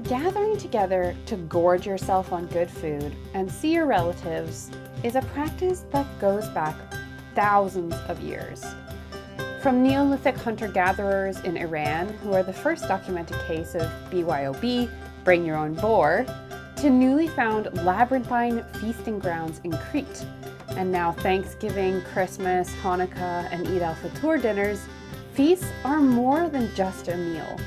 Gathering together to gorge yourself on good food and see your relatives is a practice that goes back thousands of years. From Neolithic hunter-gatherers in Iran, who are the first documented case of BYOB, bring your own boar, to newly found labyrinthine feasting grounds in Crete, and now Thanksgiving, Christmas, Hanukkah, and Eid al-Fitr dinners, feasts are more than just a meal.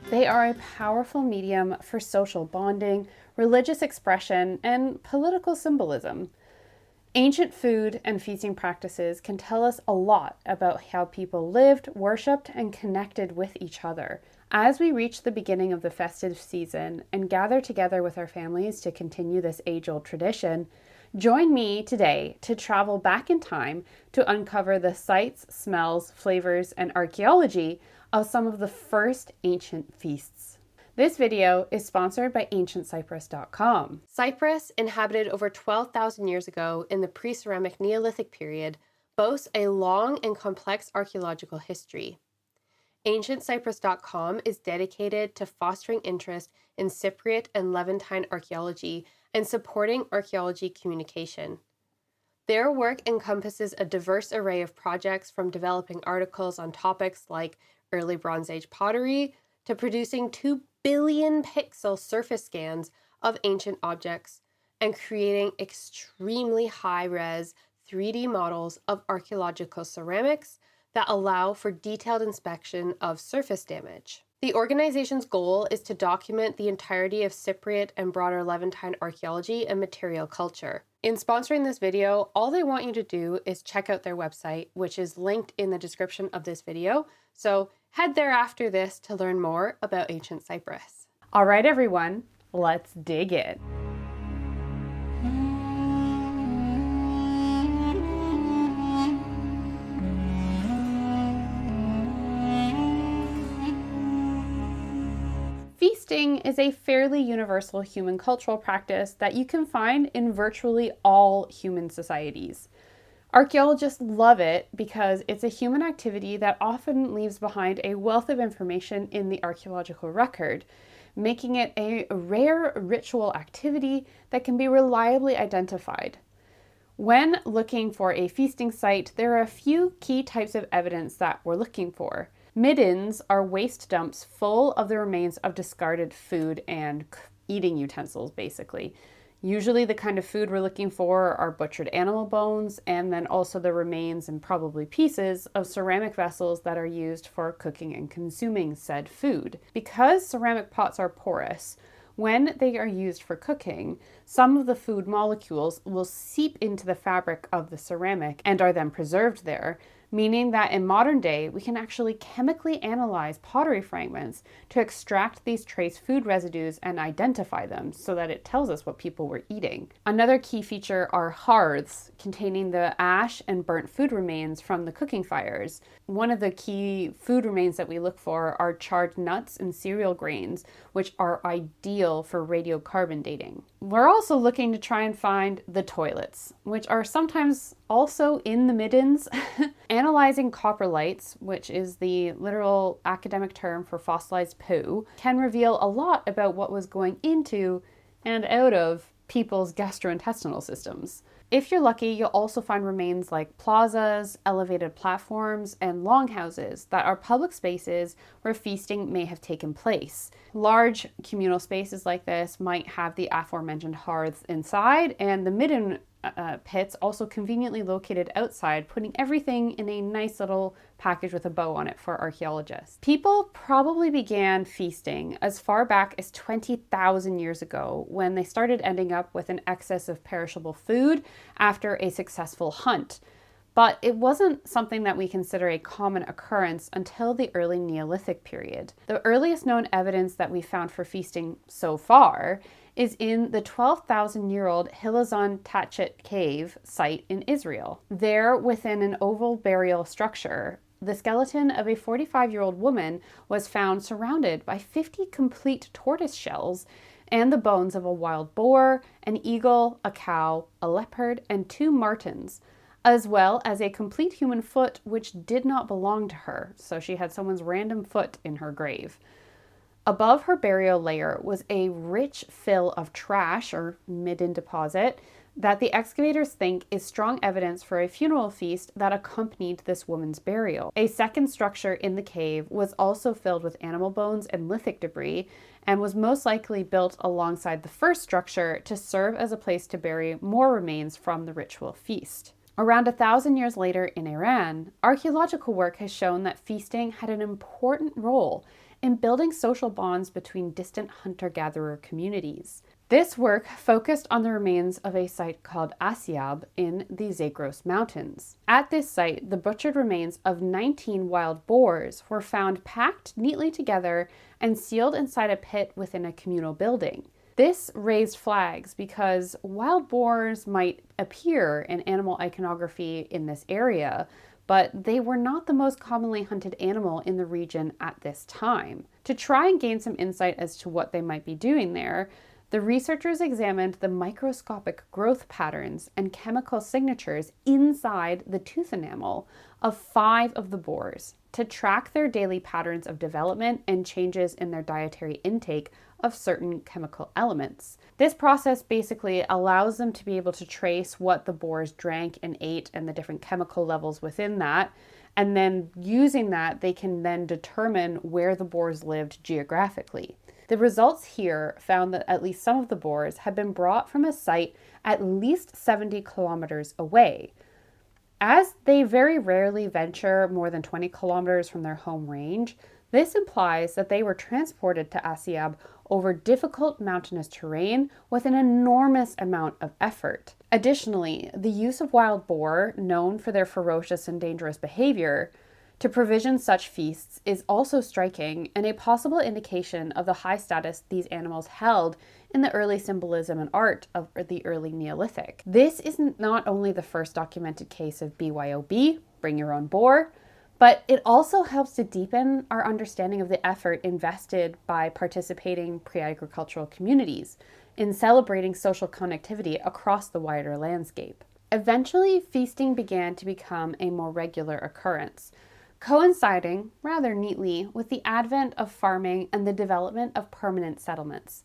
They are a powerful medium for social bonding, religious expression, and political symbolism. Ancient food and feasting practices can tell us a lot about how people lived, worshipped, and connected with each other. As we reach the beginning of the festive season and gather together with our families to continue this age-old tradition, join me today to travel back in time to uncover the sights, smells, flavors, and archaeology of some of the first ancient feasts. This video is sponsored by AncientCyprus.com. Cyprus, inhabited over 12,000 years ago in the pre-ceramic Neolithic period, boasts a long and complex archaeological history. AncientCyprus.com is dedicated to fostering interest in Cypriot and Levantine archaeology and supporting archaeology communication. Their work encompasses a diverse array of projects, from developing articles on topics like early Bronze Age pottery to producing 2 billion pixel surface scans of ancient objects and creating extremely high-res 3D models of archaeological ceramics that allow for detailed inspection of surface damage. The organization's goal is to document the entirety of Cypriot and broader Levantine archaeology and material culture. In sponsoring this video, all they want you to do is check out their website, which is linked in the description of this video. So head there after this to learn more about ancient Cyprus. All right, everyone, let's dig in. Feasting is a fairly universal human cultural practice that you can find in virtually all human societies. Archaeologists love it because it's a human activity that often leaves behind a wealth of information in the archaeological record, making it a rare ritual activity that can be reliably identified. When looking for a feasting site, there are a few key types of evidence that we're looking for. Middens are waste dumps full of the remains of discarded food and eating utensils, basically. Usually the kind of food we're looking for are butchered animal bones, and then also the remains and probably pieces of ceramic vessels that are used for cooking and consuming said food. Because ceramic pots are porous, when they are used for cooking, some of the food molecules will seep into the fabric of the ceramic and are then preserved there, meaning that in modern day, we can actually chemically analyze pottery fragments to extract these trace food residues and identify them so that it tells us what people were eating. Another key feature are hearths containing the ash and burnt food remains from the cooking fires. One of the key food remains that we look for are charred nuts and cereal grains, which are ideal for radiocarbon dating. We're also looking to try and find the toilets, which are sometimes also in the middens. Analyzing coprolites, which is the literal academic term for fossilized poo, can reveal a lot about what was going into and out of people's gastrointestinal systems. If you're lucky, you'll also find remains like plazas, elevated platforms, and longhouses that are public spaces where feasting may have taken place. Large communal spaces like this might have the aforementioned hearths inside, and the midden pits also conveniently located outside, putting everything in a nice little package with a bow on it for archaeologists. People probably began feasting as far back as 20,000 years ago, when they started ending up with an excess of perishable food after a successful hunt. But it wasn't something that we consider a common occurrence until the early Neolithic period. The earliest known evidence that we found for feasting so far is in the 12,000-year-old Hilazon Tachet cave site in Israel. There, within an oval burial structure, the skeleton of a 45-year-old woman was found surrounded by 50 complete tortoise shells and the bones of a wild boar, an eagle, a cow, a leopard, and 2 martens, as well as a complete human foot which did not belong to her, so she had someone's random foot in her grave. Above her burial layer was a rich fill of trash or midden deposit that the excavators think is strong evidence for a funeral feast that accompanied this woman's burial. A second structure in the cave was also filled with animal bones and lithic debris and was most likely built alongside the first structure to serve as a place to bury more remains from the ritual feast. Around 1,000 years later in Iran, archaeological work has shown that feasting had an important role in building social bonds between distant hunter-gatherer communities. This work focused on the remains of a site called Asyab in the Zagros Mountains. At this site, the butchered remains of 19 wild boars were found packed neatly together and sealed inside a pit within a communal building. This raised flags because wild boars might appear in animal iconography in this area, but they were not the most commonly hunted animal in the region at this time. To try and gain some insight as to what they might be doing there, the researchers examined the microscopic growth patterns and chemical signatures inside the tooth enamel of 5 of the boars to track their daily patterns of development and changes in their dietary intake of certain chemical elements. This process basically allows them to be able to trace what the boars drank and ate and the different chemical levels within that. And then using that, they can then determine where the boars lived geographically. The results here found that at least some of the boars had been brought from a site at least 70 kilometers away. As they very rarely venture more than 20 kilometers from their home range, this implies that they were transported to Asyab over difficult mountainous terrain with an enormous amount of effort. Additionally, the use of wild boar, known for their ferocious and dangerous behavior, to provision such feasts is also striking and a possible indication of the high status these animals held in the early symbolism and art of the early Neolithic. This is not only the first documented case of BYOB, bring your own boar, but it also helps to deepen our understanding of the effort invested by participating pre-agricultural communities in celebrating social connectivity across the wider landscape. Eventually, feasting began to become a more regular occurrence, coinciding rather neatly with the advent of farming and the development of permanent settlements.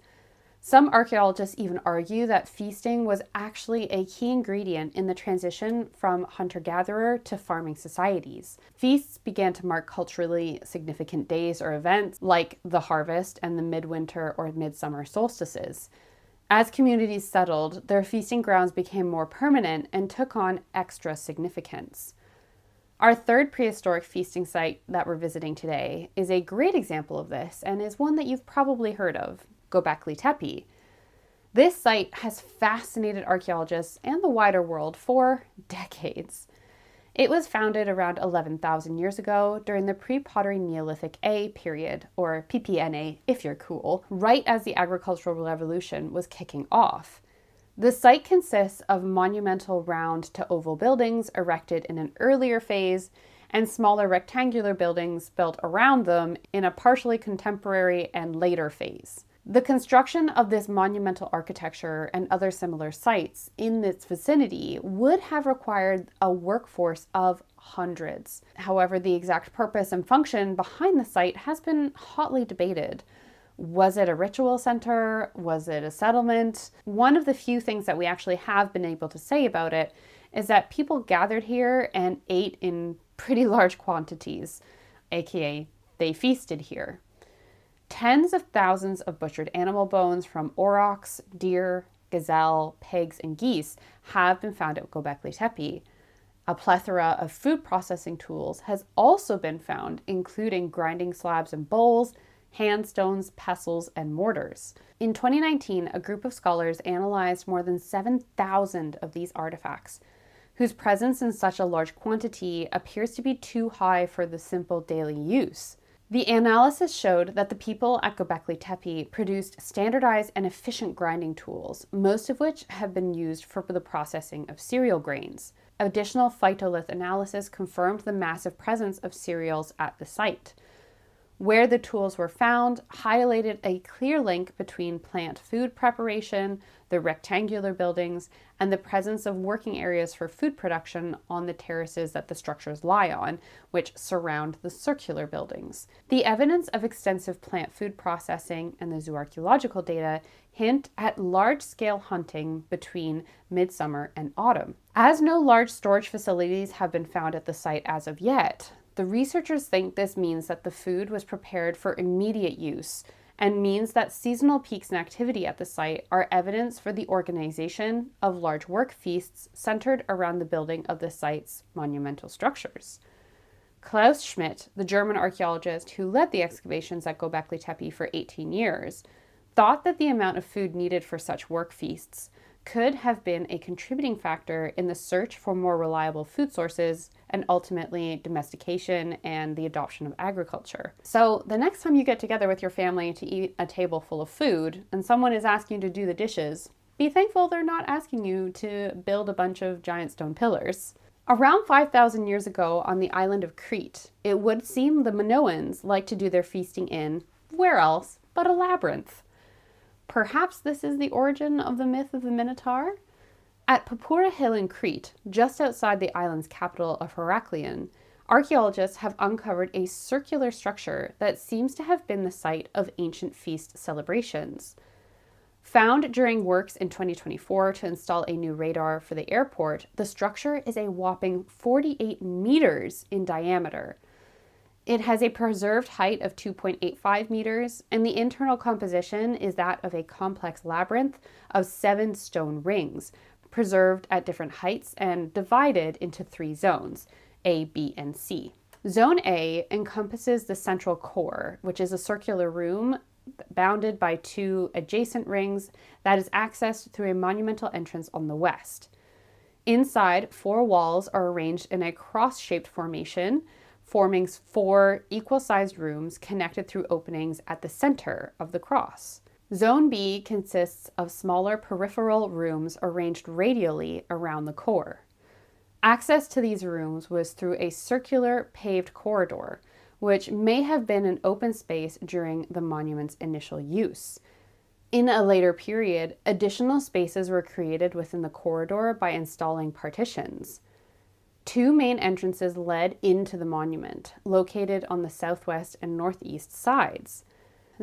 Some archaeologists even argue that feasting was actually a key ingredient in the transition from hunter-gatherer to farming societies. Feasts began to mark culturally significant days or events like the harvest and the midwinter or midsummer solstices. As communities settled, their feasting grounds became more permanent and took on extra significance. Our third prehistoric feasting site that we're visiting today is a great example of this and is one that you've probably heard of, Gobekli Tepe. This site has fascinated archaeologists and the wider world for decades. It was founded around 11,000 years ago during the pre-pottery Neolithic A period, or PPNA if you're cool, right as the agricultural revolution was kicking off. The site consists of monumental round to oval buildings erected in an earlier phase and smaller rectangular buildings built around them in a partially contemporary and later phase. The construction of this monumental architecture and other similar sites in its vicinity would have required a workforce of hundreds. However, the exact purpose and function behind the site has been hotly debated. Was it a ritual center? Was it a settlement? One of the few things that we actually have been able to say about it is that people gathered here and ate in pretty large quantities, aka they feasted here. Tens of thousands of butchered animal bones from aurochs, deer, gazelle, pigs, and geese have been found at Gobekli Tepe. A plethora of food processing tools has also been found, including grinding slabs and bowls, handstones, pestles, and mortars. In 2019, a group of scholars analyzed more than 7,000 of these artifacts, whose presence in such a large quantity appears to be too high for the simple daily use. The analysis showed that the people at Gobekli Tepe produced standardized and efficient grinding tools, most of which have been used for the processing of cereal grains. Additional phytolith analysis confirmed the massive presence of cereals at the site. Where the tools were found highlighted a clear link between plant food preparation, the rectangular buildings, and the presence of working areas for food production on the terraces that the structures lie on, which surround the circular buildings. The evidence of extensive plant food processing and the zooarchaeological data hint at large-scale hunting between midsummer and autumn. As no large storage facilities have been found at the site as of yet, the researchers think this means that the food was prepared for immediate use and means that seasonal peaks in activity at the site are evidence for the organization of large work feasts centered around the building of the site's monumental structures. Klaus Schmidt, the German archaeologist who led the excavations at Gobekli Tepe for 18 years, thought that the amount of food needed for such work feasts could have been a contributing factor in the search for more reliable food sources and ultimately domestication and the adoption of agriculture. So the next time you get together with your family to eat a table full of food and someone is asking you to do the dishes, be thankful they're not asking you to build a bunch of giant stone pillars. Around 5,000 years ago on the island of Crete, it would seem the Minoans liked to do their feasting in, where else but a labyrinth. Perhaps this is the origin of the myth of the Minotaur? At Papura Hill in Crete, just outside the island's capital of Heraklion, archaeologists have uncovered a circular structure that seems to have been the site of ancient feast celebrations. Found during works in 2024 to install a new radar for the airport, the structure is a whopping 48 meters in diameter. It has a preserved height of 2.85 meters, and the internal composition is that of a complex labyrinth of 7 stone rings, preserved at different heights and divided into 3 zones, A, B, and C. Zone A encompasses the central core, which is a circular room bounded by 2 adjacent rings that is accessed through a monumental entrance on the west. Inside, 4 walls are arranged in a cross-shaped formation, forming 4 equal-sized rooms connected through openings at the center of the cross. Zone B consists of smaller peripheral rooms arranged radially around the core. Access to these rooms was through a circular paved corridor, which may have been an open space during the monument's initial use. In a later period, additional spaces were created within the corridor by installing partitions. 2 main entrances led into the monument, located on the southwest and northeast sides.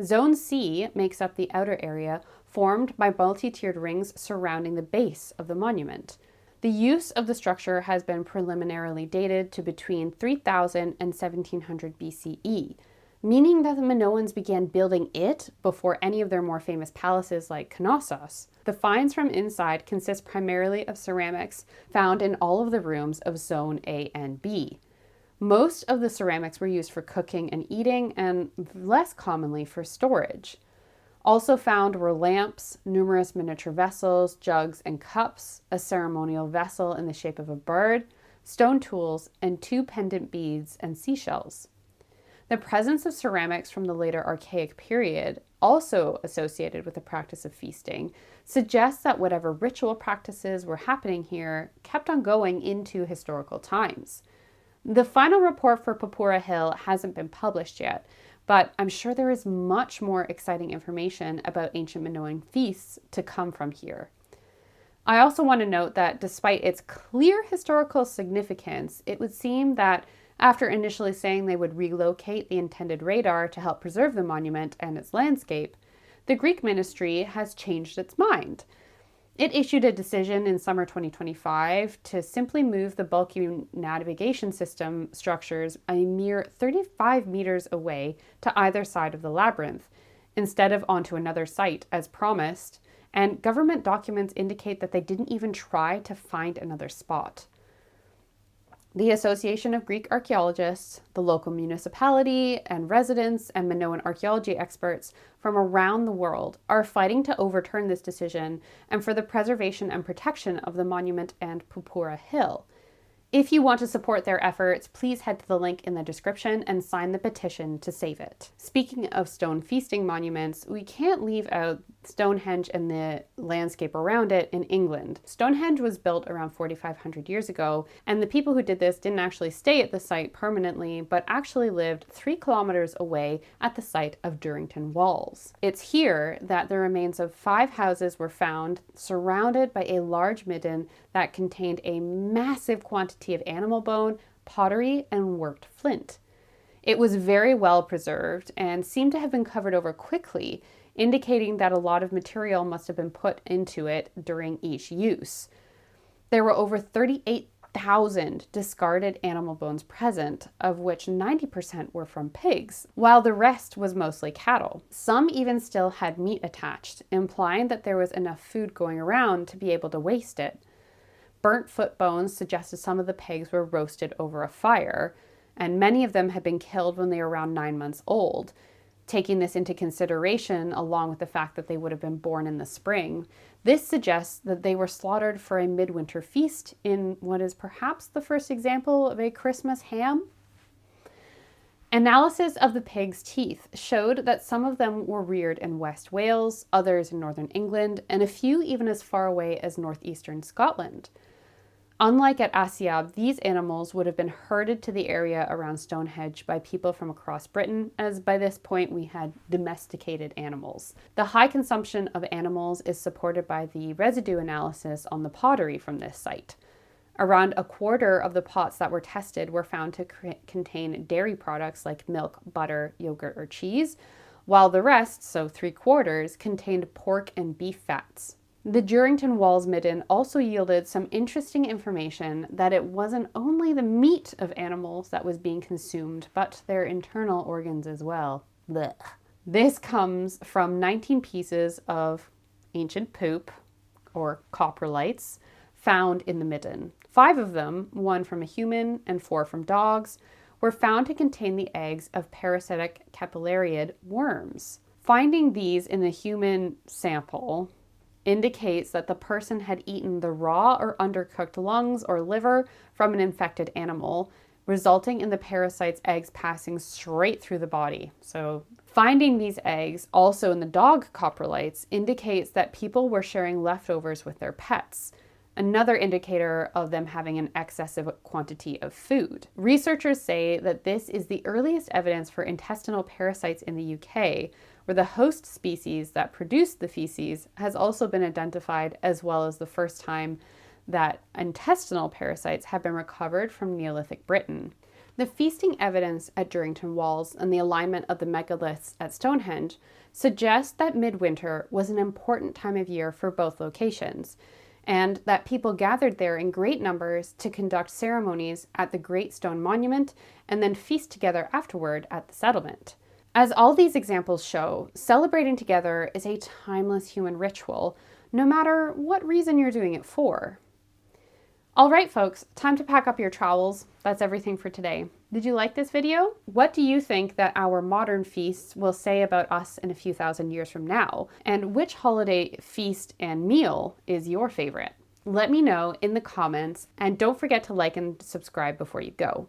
Zone C makes up the outer area, formed by multi-tiered rings surrounding the base of the monument. The use of the structure has been preliminarily dated to between 3000 and 1700 BCE, meaning that the Minoans began building it before any of their more famous palaces like Knossos. The finds from inside consist primarily of ceramics found in all of the rooms of Zone A and B. Most of the ceramics were used for cooking and eating, and less commonly for storage. Also found were lamps, numerous miniature vessels, jugs, and cups, a ceremonial vessel in the shape of a bird, stone tools, and 2 pendant beads and seashells. The presence of ceramics from the later Archaic period, also associated with the practice of feasting, suggests that whatever ritual practices were happening here kept on going into historical times. The final report for Papura Hill hasn't been published yet, but I'm sure there is much more exciting information about ancient Minoan feasts to come from here. I also want to note that despite its clear historical significance, it would seem that after initially saying they would relocate the intended radar to help preserve the monument and its landscape, the Greek ministry has changed its mind. It issued a decision in summer 2025 to simply move the bulky navigation system structures a mere 35 meters away to either side of the labyrinth, instead of onto another site as promised, and government documents indicate that they didn't even try to find another spot. The Association of Greek Archaeologists, the local municipality and residents, and Minoan archaeology experts from around the world are fighting to overturn this decision and for the preservation and protection of the monument and Papura Hill. If you want to support their efforts, please head to the link in the description and sign the petition to save it. Speaking of stone feasting monuments, we can't leave out Stonehenge and the landscape around it in England. Stonehenge was built around 4,500 years ago, and the people who did this didn't actually stay at the site permanently, but actually lived 3 kilometers away at the site of Durrington Walls. It's here that the remains of 5 houses were found, surrounded by a large midden that contained a massive quantity of animal bone, pottery, and worked flint. It was very well preserved and seemed to have been covered over quickly, indicating that a lot of material must have been put into it during each use. There were over 38,000 discarded animal bones present, of which 90% were from pigs, while the rest was mostly cattle. Some even still had meat attached, implying that there was enough food going around to be able to waste it. Burnt foot bones suggested some of the pigs were roasted over a fire, and many of them had been killed when they were around 9 months old. Taking this into consideration, along with the fact that they would have been born in the spring, this suggests that they were slaughtered for a midwinter feast in what is perhaps the first example of a Christmas ham. Analysis of the pigs' teeth showed that some of them were reared in West Wales, others in northern England, and a few even as far away as northeastern Scotland. Unlike at Asiab, these animals would have been herded to the area around Stonehenge by people from across Britain, as by this point we had domesticated animals. The high consumption of animals is supported by the residue analysis on the pottery from this site. Around a quarter of the pots that were tested were found to contain dairy products like milk, butter, yogurt, or cheese, while the rest, so 3/4, contained pork and beef fats. The Durrington Walls midden also yielded some interesting information that it wasn't only the meat of animals that was being consumed, but their internal organs as well. Blech. This comes from 19 pieces of ancient poop, or coprolites, found in the midden. 5 of them, 1 from a human and 4 from dogs, were found to contain the eggs of parasitic capillariid worms. Finding these in the human sample indicates that the person had eaten the raw or undercooked lungs or liver from an infected animal, resulting in the parasite's eggs passing straight through the body. So finding these eggs also in the dog coprolites indicates that people were sharing leftovers with their pets, another indicator of them having an excessive quantity of food. Researchers say that this is the earliest evidence for intestinal parasites in the UK, where the host species that produced the feces has also been identified, as well as the first time that intestinal parasites have been recovered from Neolithic Britain. The feasting evidence at Durrington Walls and the alignment of the megaliths at Stonehenge suggests that midwinter was an important time of year for both locations, and that people gathered there in great numbers to conduct ceremonies at the Great Stone Monument and then feast together afterward at the settlement. As all these examples show, celebrating together is a timeless human ritual, no matter what reason you're doing it for. All right, folks, time to pack up your trowels. That's everything for today. Did you like this video? What do you think that our modern feasts will say about us in a few thousand years from now? And which holiday feast and meal is your favorite? Let me know in the comments, and don't forget to like and subscribe before you go.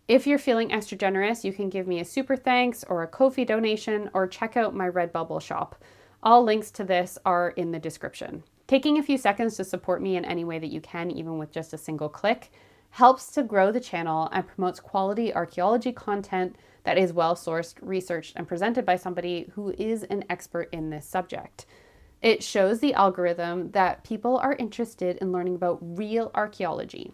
If you're feeling extra generous, you can give me a super thanks or a Ko-fi donation, or check out my Redbubble shop. All links to this are in the description. Taking a few seconds to support me in any way that you can, even with just a single click, helps to grow the channel and promotes quality archaeology content that is well-sourced, researched, and presented by somebody who is an expert in this subject. It shows the algorithm that people are interested in learning about real archaeology.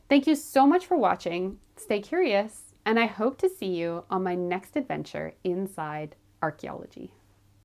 Thank you so much for watching. Stay curious, and I hope to see you on my next adventure inside archaeology.